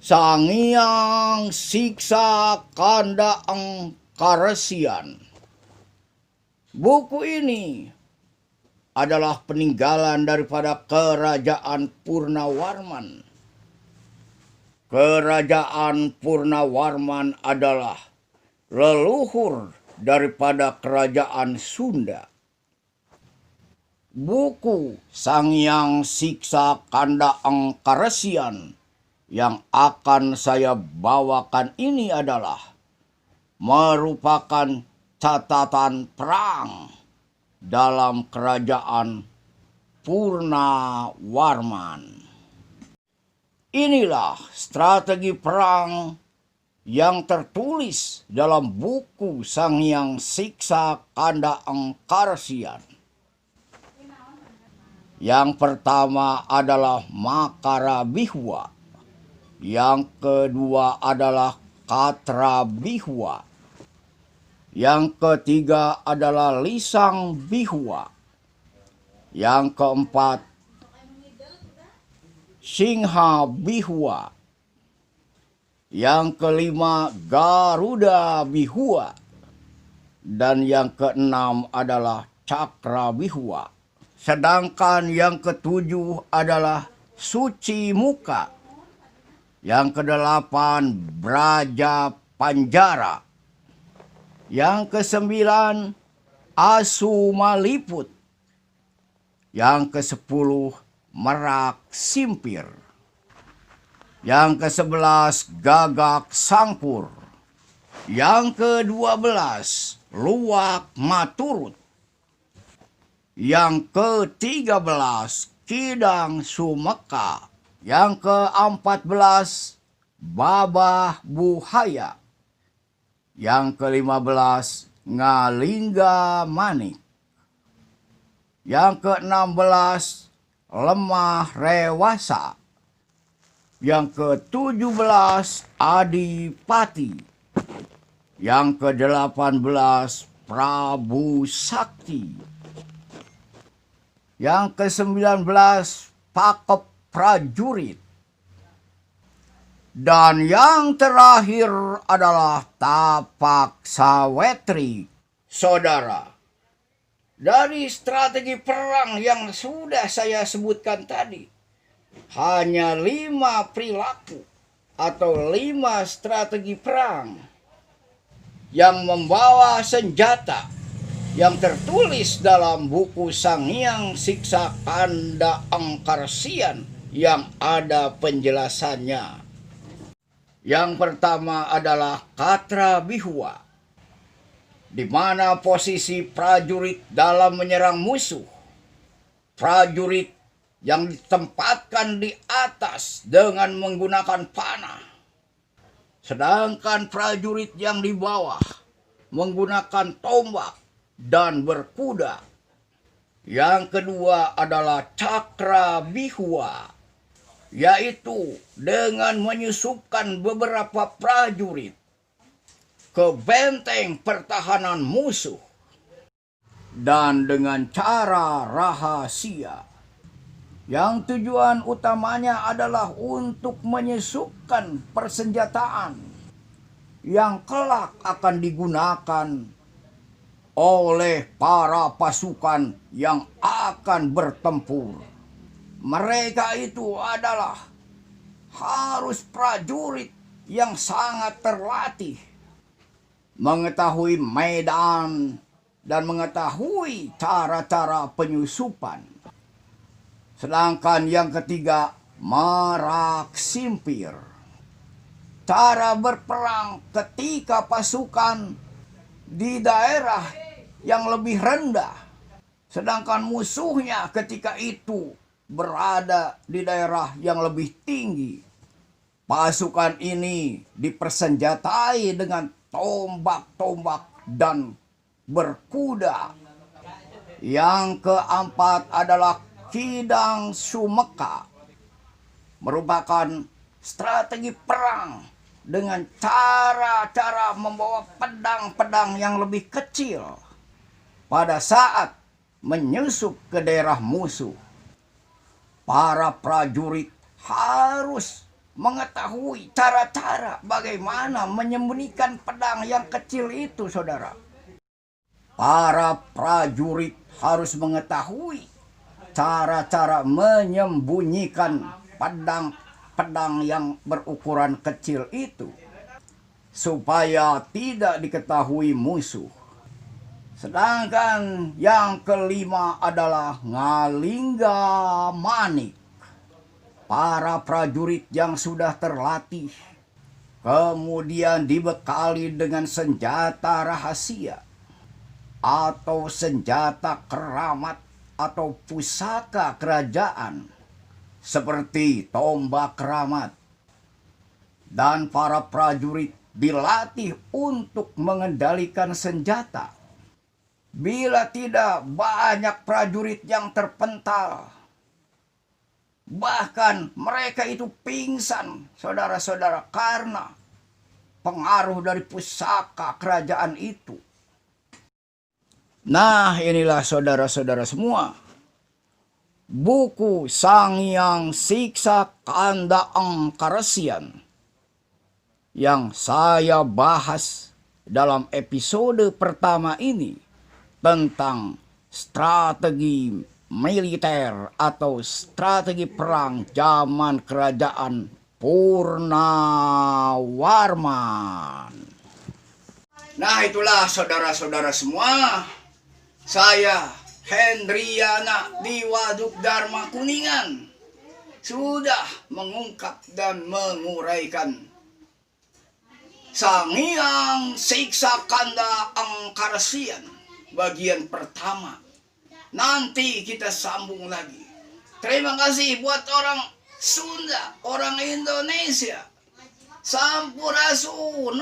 Sangiang Siksa Kandaang Karesian. Buku ini adalah peninggalan daripada Kerajaan Purnawarman. Kerajaan Purnawarman adalah leluhur daripada Kerajaan Sunda. Buku Sangiang Siksa Kandaang Karesian yang akan saya bawakan ini adalah merupakan catatan perang dalam Kerajaan Purnawarman. Inilah strategi perang yang tertulis dalam buku Sangiang Siksa Kandaang Karesian. Yang pertama adalah Makarabihwa. Yang kedua adalah Katrabihwa. Yang ketiga adalah Lisang Bihwa. Yang keempat Singha Bihwa. Yang kelima Garuda Bihwa. Dan yang keenam adalah Cakra Bihwa. Sedangkan yang ketujuh adalah Suci Muka. Yang kedelapan Braja Panjara. Yang kesembilan Asumaliput. Yang kesepuluh Merak Simpir. Yang kesebelas Gagak Sangpur. Yang kedua-belas Luwak Maturut. Yang ke-13 Kidang Sumeka. Yang ke-14 Babah Buhaya. Yang ke-15 Ngalingga Manik. Yang ke-16 Lemah Rewasa. Yang ke-17 Adipati. Yang ke-18 Prabu Sakti. Yang ke-19 Pakep Prajurit. Dan yang terakhir adalah Tapak Sawetri. Saudara, dari strategi perang yang sudah saya sebutkan tadi, hanya 5 perilaku atau 5 strategi perang yang membawa senjata yang tertulis dalam buku Sangiang Siksa Kandaang Karesian yang ada penjelasannya. Yang pertama adalah Katrabihwa, di mana posisi prajurit dalam menyerang musuh. Prajurit yang ditempatkan di atas dengan menggunakan panah. Sedangkan prajurit yang di bawah menggunakan tombak dan berkuda. Yang kedua adalah Cakrabihwa, yaitu dengan menyusupkan beberapa prajurit ke benteng pertahanan musuh dan dengan cara rahasia. Yang tujuan utamanya adalah untuk menyusupkan persenjataan yang kelak akan digunakan oleh para pasukan yang akan bertempur. Mereka itu adalah harus prajurit yang sangat terlatih, mengetahui medan dan mengetahui cara-cara penyusupan. Sedangkan yang ketiga, Merak Simpir. Cara berperang ketika pasukan di daerah yang lebih rendah, sedangkan musuhnya ketika itu berada di daerah yang lebih tinggi. Pasukan ini dipersenjatai dengan tombak-tombak dan berkuda. Yang keempat adalah Kidang Sumeka, merupakan strategi perang dengan cara-cara membawa pedang-pedang yang lebih kecil pada saat menyusup ke daerah musuh. Para prajurit harus mengetahui cara-cara bagaimana menyembunyikan pedang yang kecil itu, saudara. Para prajurit harus mengetahui cara-cara menyembunyikan pedang yang berukuran kecil itu supaya tidak diketahui musuh. Sedangkan yang kelima adalah Ngalingga Manik. Para prajurit yang sudah terlatih kemudian dibekali dengan senjata rahasia atau senjata keramat atau pusaka kerajaan seperti tombak keramat. Dan para prajurit dilatih untuk mengendalikan senjata. Bila tidak, banyak prajurit yang terpental. Bahkan mereka itu pingsan, saudara-saudara, karena pengaruh dari pusaka kerajaan itu. Nah, inilah saudara-saudara semua, buku Sangyang Siksa Kanda Angkarasian yang saya bahas dalam episode pertama ini tentang strategi militer atau strategi perang zaman kerajaan Purnawarman. Nah, itulah saudara-saudara semua, saya Hendriana di Waduk Dharma Kuningan sudah mengungkap dan menguraikan Sangyang Siksa Kanda Angkarasian bagian pertama. Nanti kita sambung lagi. Terima kasih buat orang Sunda, orang Indonesia. Sampurasun.